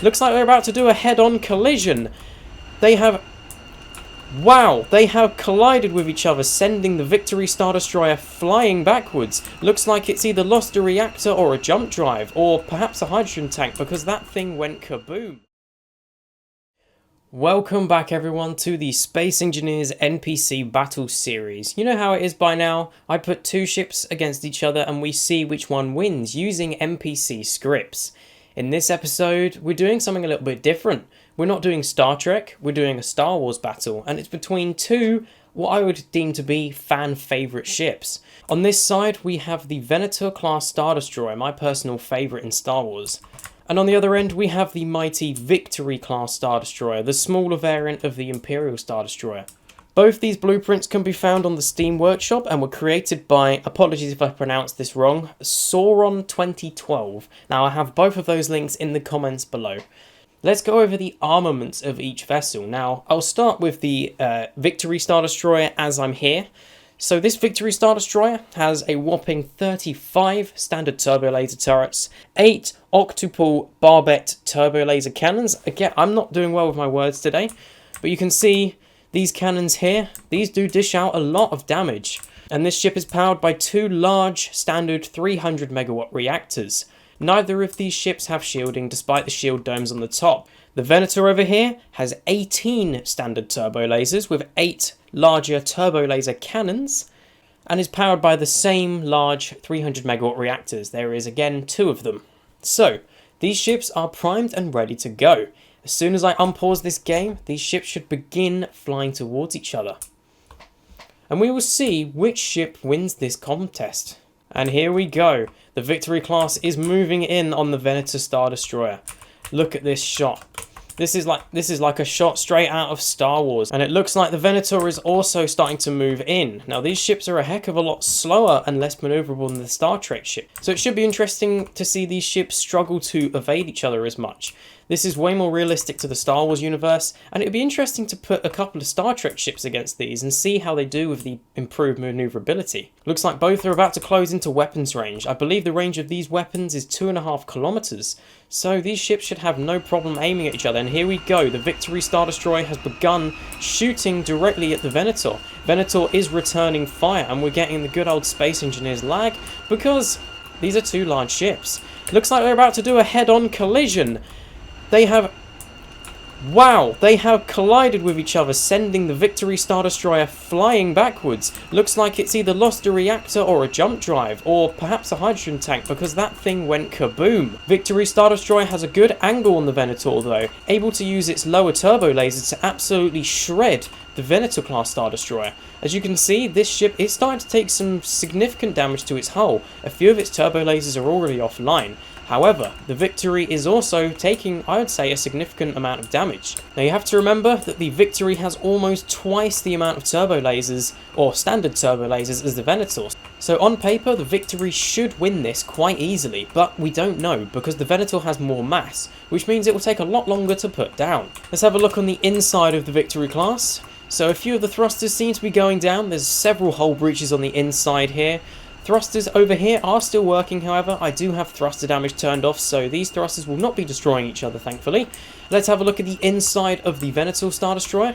Looks like they're about to do a head-on collision. They have... Wow, they have collided with each other, sending the Victory Star Destroyer flying backwards. Looks like it's either lost a reactor or a jump drive, or perhaps a hydrogen tank, because that thing went kaboom. Welcome back everyone to the Space Engineers NPC Battle Series. You know how it is by now. I put two ships against each other and we see which one wins using NPC scripts. In this episode, we're doing something a little bit different. We're not doing Star Trek, we're doing a Star Wars battle, and it's between two, what I would deem to be fan favourite ships. On this side, we have the Venator class Star Destroyer, my personal favourite in Star Wars. And on the other end, we have the mighty Victory class Star Destroyer, the smaller variant of the Imperial Star Destroyer. Both these blueprints can be found on the Steam Workshop and were created by, apologies if I pronounced this wrong, Sauron 2012. Now I have both of those links in the comments below. Let's go over the armaments of each vessel. Now, I'll start with the Victory Star Destroyer as I'm here. So this Victory Star Destroyer has a whopping 35 standard turbo laser turrets, 8 octuple barbette turbo laser cannons. Again, I'm not doing well with my words today, but you can see these cannons here. These do dish out a lot of damage. And this ship is powered by two large standard 300 megawatt reactors. Neither of these ships have shielding despite the shield domes on the top. The Venator over here has 18 standard turbo lasers with 8 larger turbo laser cannons and is powered by the same large 300 megawatt reactors. There is again 2 of them. So these ships are primed and ready to go. As soon as I unpause this game, these ships should begin flying towards each other. And we will see which ship wins this contest. And here we go. The Victory class is moving in on the Venator Star Destroyer. Look at this shot. This is like a shot straight out of Star Wars. And it looks like the Venator is also starting to move in. Now these ships are a heck of a lot slower and less maneuverable than the Star Trek ship. So it should be interesting to see these ships struggle to evade each other as much. This is way more realistic to the Star Wars universe, and it'd be interesting to put a couple of Star Trek ships against these and see how they do with the improved maneuverability. Looks like both are about to close into weapons range. I believe the range of these weapons is 2.5 kilometers, so these ships should have no problem aiming at each other. And here we go, the Victory Star Destroyer has begun shooting directly at the Venator. Venator is returning fire, and we're getting the good old Space Engineers lag because these are two large ships. Looks like they're about to do a head-on collision. They have collided with each other, sending the Victory Star Destroyer flying backwards. Looks like it's either lost a reactor or a jump drive, or perhaps a hydrogen tank, because that thing went kaboom. Victory Star Destroyer has a good angle on the Venator though, able to use its lower turbo lasers to absolutely shred the Venator class Star Destroyer. As you can see, this ship is starting to take some significant damage to its hull. A few of its turbo lasers are already offline. However, the Victory is also taking, I would say, a significant amount of damage. Now you have to remember that the Victory has almost twice the amount of turbo lasers, or standard turbo lasers, as the Venator. So on paper, the Victory should win this quite easily, but we don't know because the Venator has more mass, which means it will take a lot longer to put down. Let's have a look on the inside of the Victory class. So a few of the thrusters seem to be going down. There's several hull breaches on the inside here. Thrusters over here are still working, however. I do have thruster damage turned off, so these thrusters will not be destroying each other, thankfully. Let's have a look at the inside of the Venator Star Destroyer.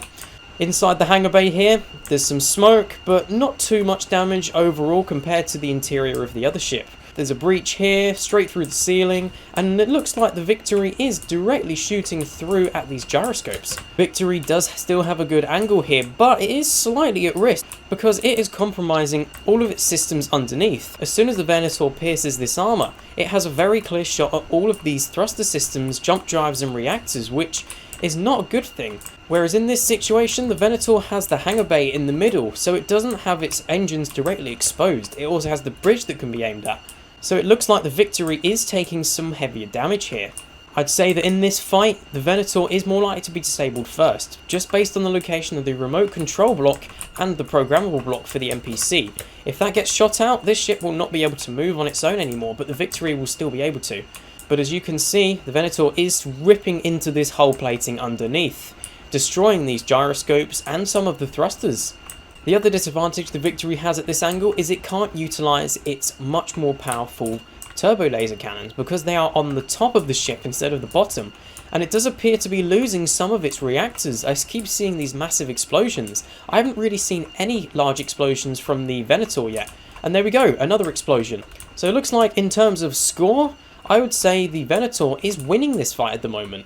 Inside the hangar bay here, there's some smoke, but not too much damage overall compared to the interior of the other ship. There's a breach here, straight through the ceiling, and it looks like the Victory is directly shooting through at these gyroscopes. Victory does still have a good angle here, but it is slightly at risk because it is compromising all of its systems underneath. As soon as the Venator pierces this armor, it has a very clear shot at all of these thruster systems, jump drives and reactors, which is not a good thing. Whereas in this situation, the Venator has the hangar bay in the middle, so it doesn't have its engines directly exposed. It also has the bridge that can be aimed at. So it looks like the Victory is taking some heavier damage here. I'd say that in this fight, the Venator is more likely to be disabled first, just based on the location of the remote control block and the programmable block for the NPC. If that gets shot out, this ship will not be able to move on its own anymore, but the Victory will still be able to. But as you can see, the Venator is ripping into this hull plating underneath, destroying these gyroscopes and some of the thrusters. The other disadvantage the Victory has at this angle is it can't utilise its much more powerful turbo laser cannons because they are on the top of the ship instead of the bottom. And it does appear to be losing some of its reactors. I keep seeing these massive explosions. I haven't really seen any large explosions from the Venator yet. And there we go, another explosion. So it looks like in terms of score, I would say the Venator is winning this fight at the moment.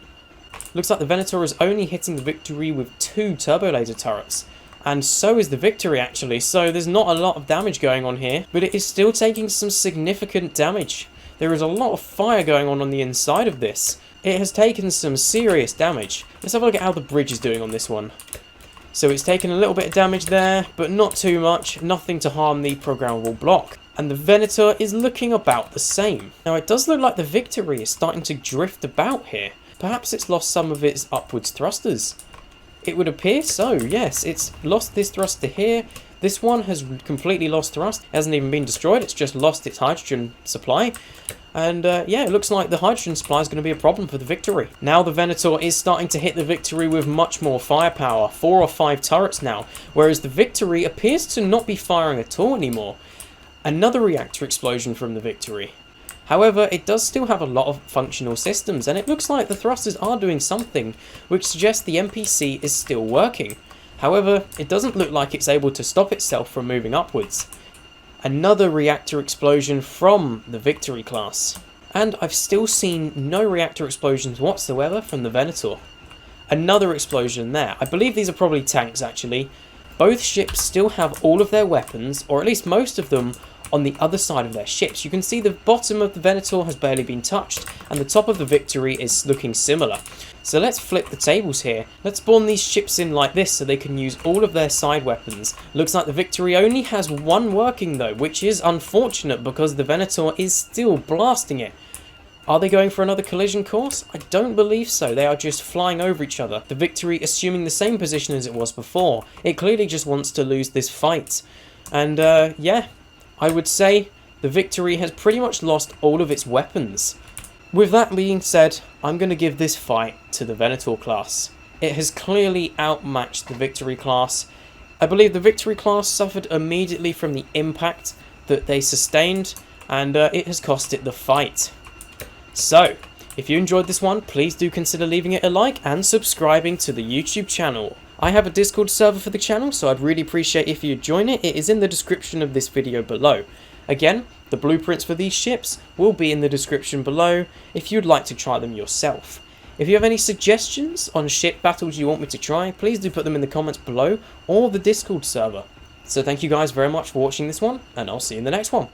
Looks like the Venator is only hitting the Victory with 2 turbo laser turrets. And so is the Victory actually, so there's not a lot of damage going on here, but it is still taking some significant damage. There is a lot of fire going on the inside of this. It has taken some serious damage. Let's have a look at how the bridge is doing on this one. So it's taken a little bit of damage there, but not too much, nothing to harm the programmable block. And the Venator is looking about the same. Now it does look like the Victory is starting to drift about here. Perhaps it's lost some of its upwards thrusters. It would appear so, yes. It's lost this thruster here. This one has completely lost thrust. It hasn't even been destroyed, it's just lost its hydrogen supply. And yeah, it looks like the hydrogen supply is going to be a problem for the Victory. Now the Venator is starting to hit the Victory with much more firepower. 4 or 5 turrets now. Whereas the Victory appears to not be firing at all anymore. Another reactor explosion from the Victory. However, it does still have a lot of functional systems, and it looks like the thrusters are doing something, which suggests the NPC is still working. However, it doesn't look like it's able to stop itself from moving upwards. Another reactor explosion from the Victory class. And I've still seen no reactor explosions whatsoever from the Venator. Another explosion there. I believe these are probably tanks actually. Both ships still have all of their weapons, or at least most of them, on the other side of their ships. You can see the bottom of the Venator has barely been touched, and the top of the Victory is looking similar. So let's flip the tables here. Let's spawn these ships in like this so they can use all of their side weapons. Looks like the Victory only has one working though, which is unfortunate because the Venator is still blasting it. Are they going for another collision course? I don't believe so. They are just flying over each other. The Victory assuming the same position as it was before. It clearly just wants to lose this fight. And yeah, I would say the Victory has pretty much lost all of its weapons. With that being said, I'm going to give this fight to the Venator class. It has clearly outmatched the Victory class. I believe the Victory class suffered immediately from the impact that they sustained, and it has cost it the fight. So, if you enjoyed this one, please do consider leaving it a like and subscribing to the YouTube channel. I have a Discord server for the channel, so I'd really appreciate if you join it. It is in the description of this video below. Again, the blueprints for these ships will be in the description below if you'd like to try them yourself. If you have any suggestions on ship battles you want me to try, please do put them in the comments below or the Discord server. So thank you guys very much for watching this one, and I'll see you in the next one.